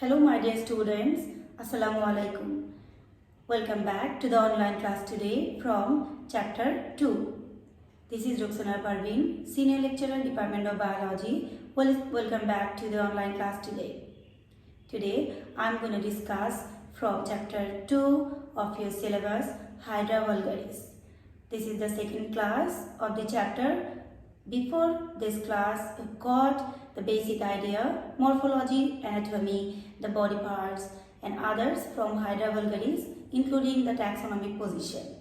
Hello my dear students, Assalamu alaikum. Welcome back to the online class today from chapter 2. This is Ruxana Parveen, Senior Lecturer, Department of Biology. Welcome back to the online class today. Today I am going to discuss from chapter 2 of your syllabus, Hydra vulgaris. This is the second class of the chapter. Before this class, you got the basic idea, morphology, anatomy, the body parts and others from Hydra vulgaris, including the taxonomic position.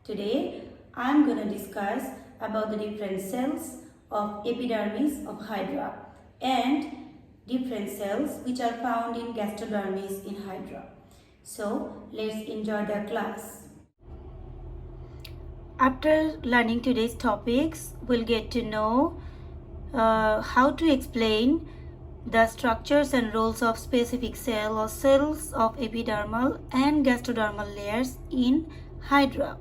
Today, I am going to discuss about the different cells of epidermis of Hydra and different cells which are found in gastrodermis in Hydra. So, let's enjoy the class. After learning today's topics, we'll get to know how to explain the structures and roles of specific cell or cells of epidermal and gastrodermal layers in Hydra.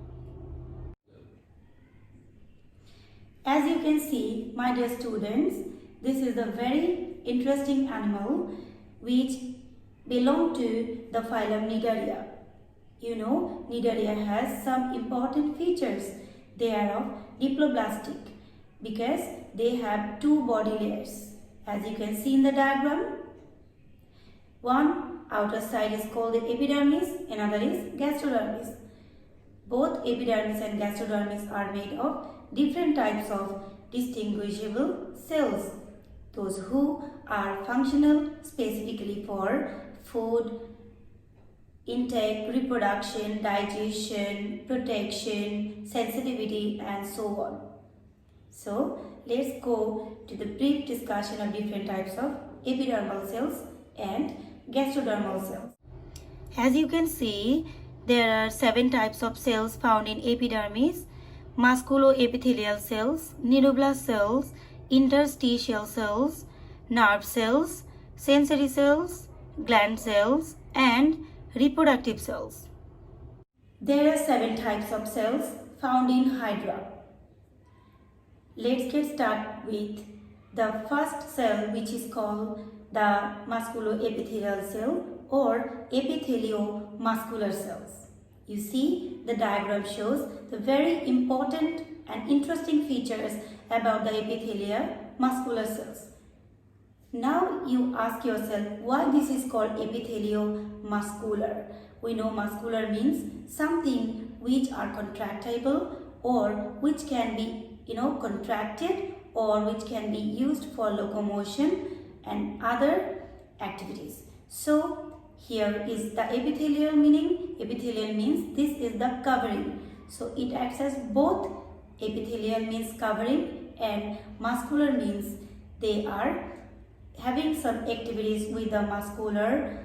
As you can see, my dear students, this is a very interesting animal which belong to the phylum Cnidaria. You know, Cnidaria has some important features. They are of diploblastic because they have two body layers. As you can see in the diagram, one outer side is called the epidermis, another is gastrodermis. Both epidermis and gastrodermis are made of different types of distinguishable cells. Those who are functional specifically for food, intake, reproduction, digestion, protection, sensitivity and so on. So, let's go to the brief discussion of different types of epidermal cells and gastrodermal cells. As you can see, there are 7 types of cells found in epidermis: musculoepithelial cells, neuroblast cells, interstitial cells, nerve cells, sensory cells, gland cells and reproductive cells. There are 7 types of cells found in Hydra. Let's get started with the first cell, which is called the musculoepithelial cell or epitheliomuscular cells. You see, the diagram shows the very important and interesting features about the epitheliomuscular cells. Now you ask yourself why this is called epitheliomuscular. We know muscular means something which are contractible or which can be contracted or which can be used for locomotion and other activities. So here is the epithelial meaning. Epithelial means this is the covering. So it acts as both. Epithelial means covering and muscular means they are having some activities with the muscular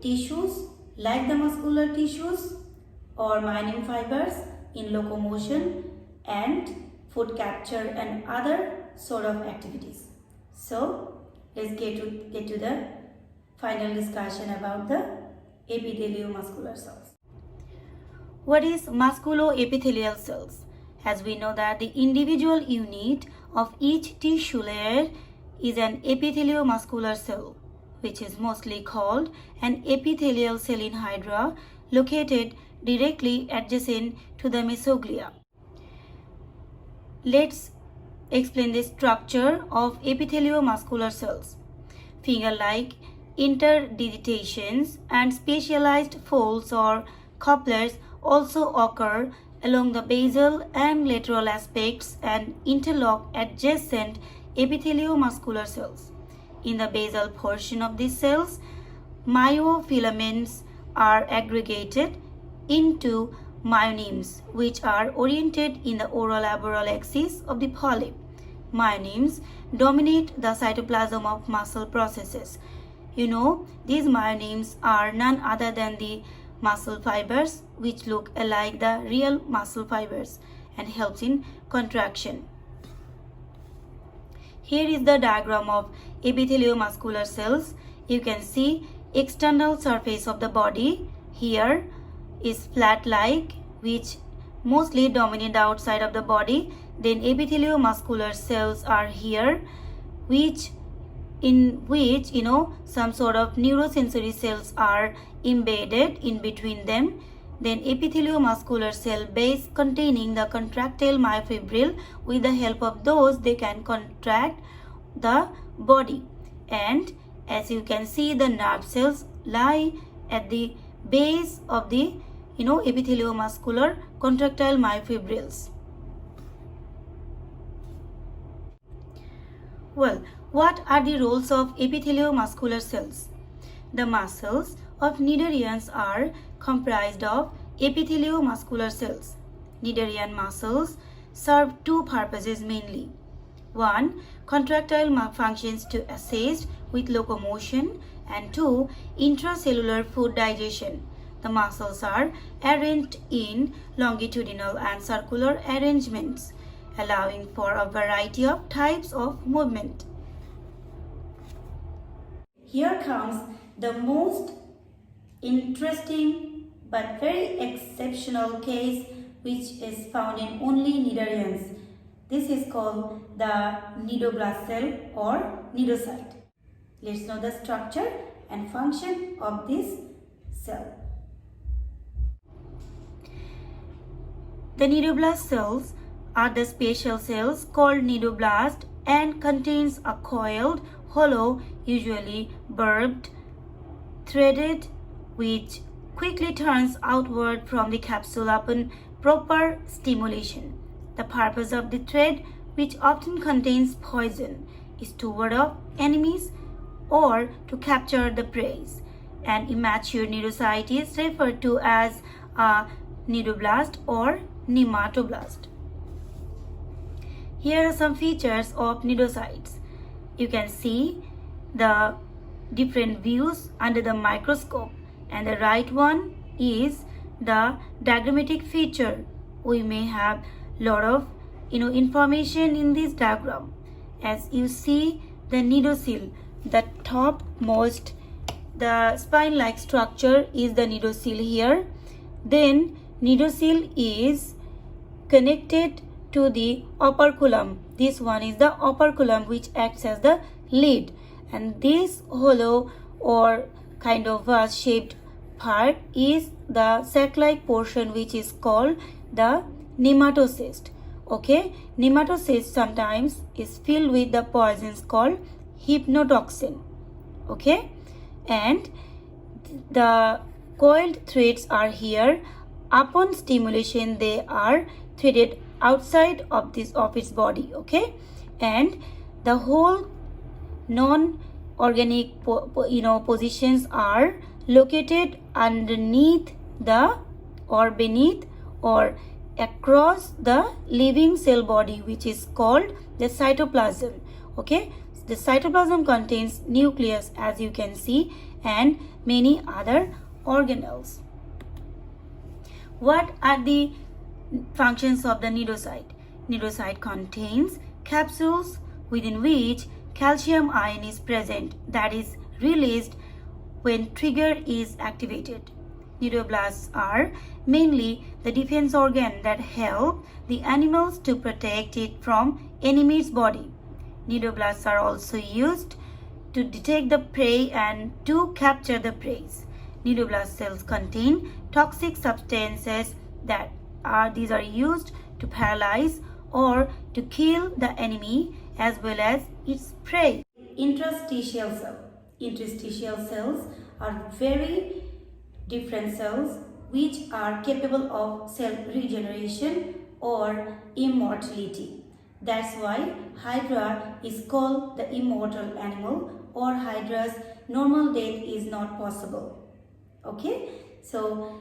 tissues like the muscular tissues or myelin fibers in locomotion and food capture and other sort of activities. So let's get to the final discussion about the epitheliomuscular cells. What is musculoepithelial cells? As we know that the individual unit of each tissue layer is an epitheliomuscular cell, which is mostly called an epithelial cell in Hydra, located directly adjacent to the mesoglea. Let's explain the structure of epitheliomuscular cells. Finger-like interdigitations and specialized folds or couplers also occur along the basal and lateral aspects and interlock adjacent epitheliomuscular cells. In the basal portion of these cells, myofilaments are aggregated into myonemes, which are oriented in the orolaboral axis of the polyp. Myonemes dominate the cytoplasm of muscle processes. You know, these myonemes are none other than the muscle fibers, which look alike the real muscle fibers and helps in contraction. Here is the diagram of epitheliomuscular cells. You can see external surface of the body. Here is flat-like, which mostly dominate the outside of the body. Then epitheliomuscular cells are here, which in which some sort of neurosensory cells are embedded in between them. Then epitheliomuscular cell base containing the contractile myofibril. With the help of those, they can contract the body. And as you can see, the nerve cells lie at the base of the epitheliomuscular contractile myofibrils. Well, what are the roles of epitheliomuscular cells? The muscles of cnidarians are comprised of epitheliomuscular cells. Cnidarian muscles serve two purposes mainly. One, contractile functions to assist with locomotion, and two, intracellular food digestion. The muscles are arranged in longitudinal and circular arrangements, allowing for a variety of types of movement. Here comes the most interesting but very exceptional case which is found in only cnidarians. This is called the cnidoblast cell or cnidocyte. Let's know the structure and function of this cell. The cnidoblast cells are the special cells called cnidoblast and contains a coiled, hollow, usually barbed, threaded, which quickly turns outward from the capsule upon proper stimulation. The purpose of the thread, which often contains poison, is to ward off enemies or to capture the prey. An immature cnidocyte is referred to as a cnidoblast or nematoblast. Here are some features of cnidocytes. You can see the different views under the microscope, and the right one is the diagrammatic feature. We may have lot of information in this diagram. As you see, the cnidocele, the topmost, the spine-like structure is the cnidocele here. Then cnidocele is connected to the operculum. This one is the operculum, which acts as the lid, and this hollow or kind of vase-shaped part is the sac-like portion, which is called the nematocyst. Okay, nematocyst sometimes is filled with the poisons called hypnotoxin. Okay, and the coiled threads are here. Upon stimulation, they are threaded outside of its body. Okay, and the whole non-organic positions are located underneath the or beneath or across the living cell body, which is called the cytoplasm. Okay, the cytoplasm contains nucleus, as you can see, and many other organelles. What are the functions of the cnidocyte? Cnidocyte contains capsules within which calcium ion is present, that is released when trigger is activated. Cnidoblasts are mainly the defense organ that help the animals to protect it from enemy's body. Cnidoblasts are also used to detect the prey and to capture the prey. Cnidoblast cells contain toxic substances these are used to paralyze or to kill the enemy as well as its prey. Interstitial cell. Interstitial cells are very different cells which are capable of cell regeneration or immortality. That's why Hydra is called the immortal animal, or Hydra's normal death is not possible. Okay, so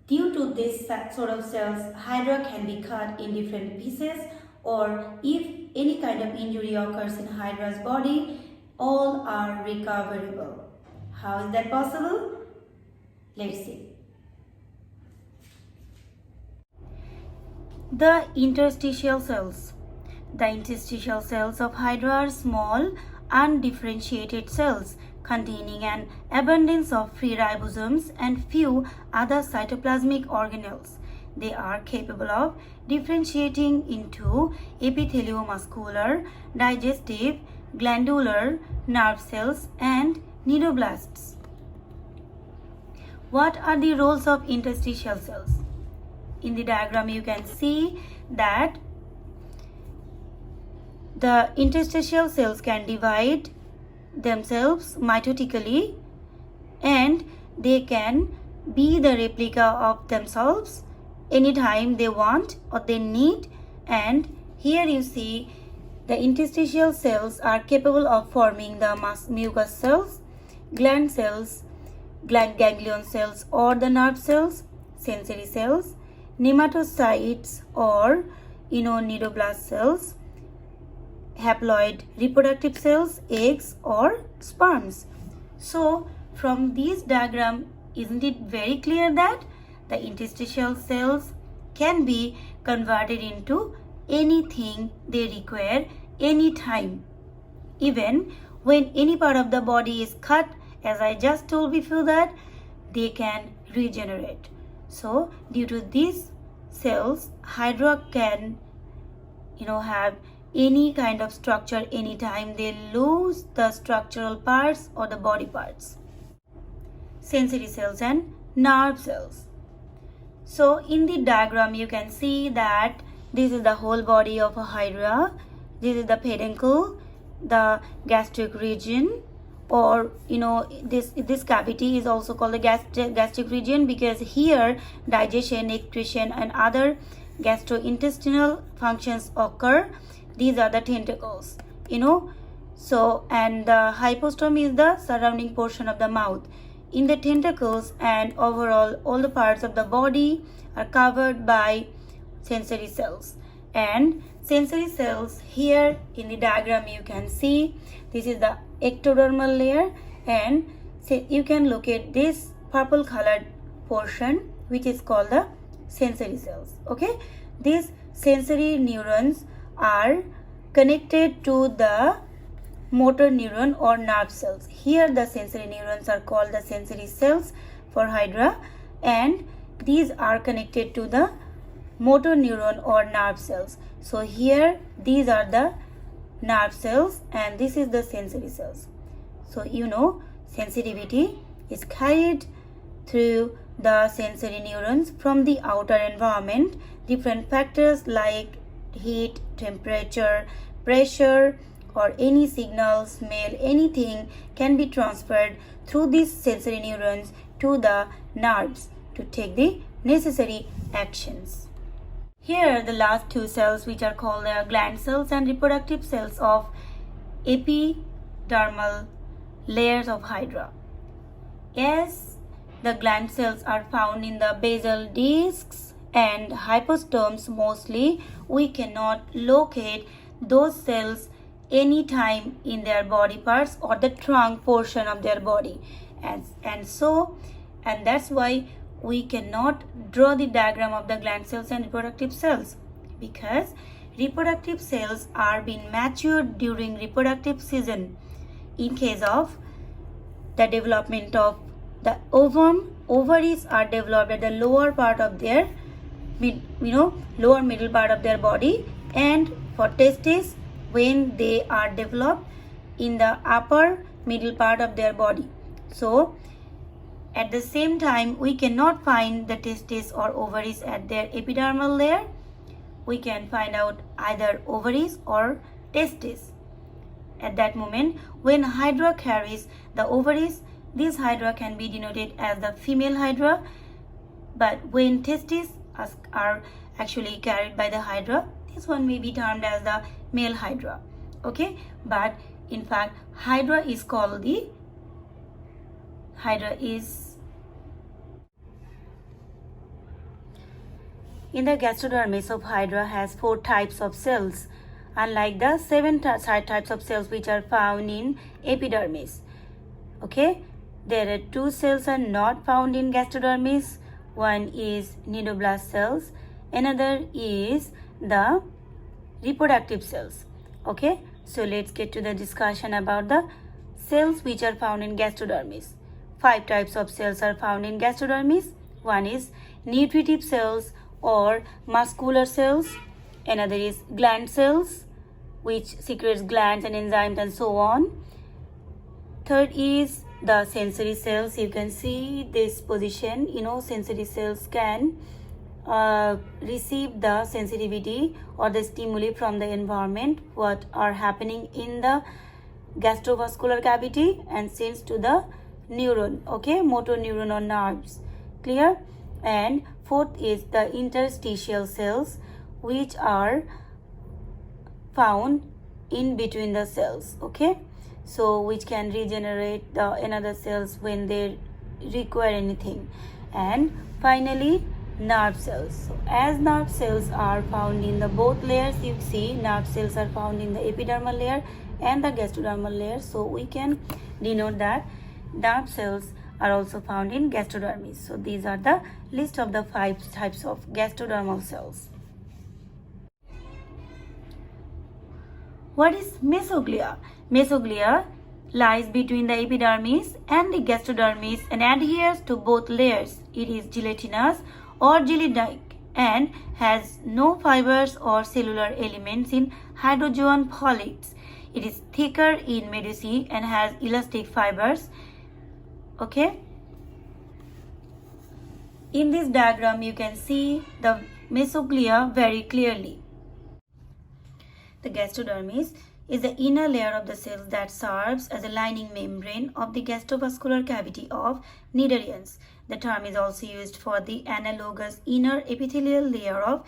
due to this sort of cells, Hydra can be cut in different pieces, or if any kind of injury occurs in Hydra's body, all are recoverable. How is that possible? Let's see. The interstitial cells. The interstitial cells of Hydra are small, undifferentiated cells containing an abundance of free ribosomes and few other cytoplasmic organelles. They are capable of differentiating into epitheliomuscular, digestive, glandular nerve cells, and neuroblasts. What are the roles of interstitial cells? In the diagram you can see that the interstitial cells can divide themselves mitotically and they can be the replica of themselves anytime they want or they need. And here you see the interstitial cells are capable of forming the mucous cells, gland cells, ganglion cells or the nerve cells, sensory cells, nematocytes or neuroblast cells, haploid reproductive cells, eggs or sperms. So from this diagram, isn't it very clear that the interstitial cells can be converted into anything they require anytime. Even when any part of the body is cut, as I just told before, that they can regenerate. So due to these cells, Hydra can have any kind of structure anytime they lose the structural parts or the body parts. Sensory cells and nerve cells. So in the diagram you can see that this is the whole body of a Hydra. This is the peduncle, the gastric region, or this cavity is also called the gastric region because here digestion, excretion and other gastrointestinal functions occur. These are the tentacles, So, and the hypostome is the surrounding portion of the mouth. In the tentacles and overall all the parts of the body are covered by sensory cells. And sensory cells, here in the diagram you can see this is the ectodermal layer, and you can look at this purple colored portion which is called the sensory cells. Okay, these sensory neurons are connected to the motor neuron or nerve cells. Here the sensory neurons are called the sensory cells for Hydra, and these are connected to the motor neuron or nerve cells. So here these are the nerve cells and this is the sensory cells. So sensitivity is carried through the sensory neurons from the outer environment. Different factors like heat, temperature, pressure or any signal, smell, anything can be transferred through these sensory neurons to the nerves to take the necessary actions. Here are the last two cells which are called the gland cells and reproductive cells of epidermal layers of Hydra. As the gland cells are found in the basal discs and hypostomes mostly, we cannot locate those cells anytime in their body parts or the trunk portion of their body. And that's why we cannot draw the diagram of the gland cells and reproductive cells, because reproductive cells are being matured during reproductive season. In case of the development of the ovum, ovaries are developed at the lower part of their lower middle part of their body, and for testes when they are developed in the upper middle part of their body. So at the same time, we cannot find the testes or ovaries at their epidermal layer. We can find out either ovaries or testes. At that moment, when Hydra carries the ovaries, this Hydra can be denoted as the female Hydra. But when testes are actually carried by the Hydra, this one may be termed as the male Hydra. Okay, but in fact, Hydra is in the gastrodermis of Hydra has 4 types of cells, unlike the 7 types of cells which are found in epidermis. Okay, there are 2 cells are not found in gastrodermis. One is neuroblast cells, another is the reproductive cells. Okay, so let's get to the discussion about the cells which are found in gastrodermis. 5 types of cells are found in gastrodermis. One is nutritive cells or muscular cells, another is gland cells, which secretes glands and enzymes and so on. Third is the sensory cells. You can see this position. Sensory cells can receive the sensitivity or the stimuli from the environment, what are happening in the gastrovascular cavity, and sends to the neuron, okay, motor neuron or nerves. Clear? And fourth is the interstitial cells, which are found in between the cells, okay, so which can regenerate the another cells when they require anything. And finally, nerve cells. So as nerve cells are found in the both layers, you see nerve cells are found in the epidermal layer and the gastrodermal layer, so we can denote that nerve cells are also found in gastrodermis. So these are the list of the 5 types of gastrodermal cells. What is mesoglia? Mesoglia lies between the epidermis and the gastrodermis and adheres to both layers. It is gelatinous or jelly-like and has no fibers or cellular elements in hydrozoan polyps. It is thicker in medusae and has elastic fibers. Okay. In this diagram, you can see the mesoglia very clearly. The gastrodermis is the inner layer of the cells that serves as a lining membrane of the gastrovascular cavity of cnidarians. The term is also used for the analogous inner epithelial layer of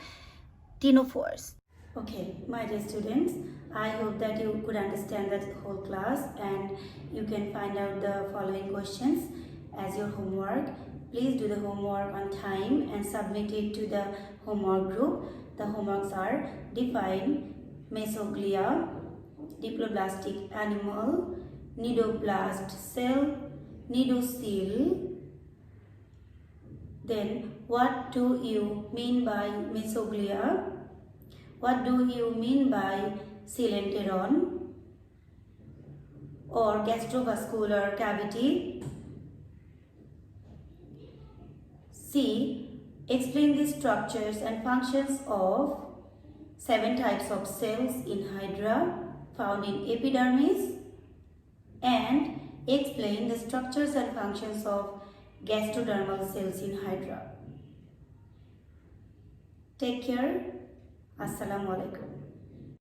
ctenophores. Okay, my dear students, I hope that you could understand that whole class and you can find out the following questions as your homework. Please do the homework on time and submit it to the homework group. The homeworks are: define mesoglia, diploblastic animal, nidoblast cell, nidocele. Then, what do you mean by mesoglia? What do you mean by coelenteron or gastrovascular cavity? C. Explain the structures and functions of 7 types of cells in hydra found in epidermis, and explain the structures and functions of gastrodermal cells in hydra. Take care. Assalamu alaikum.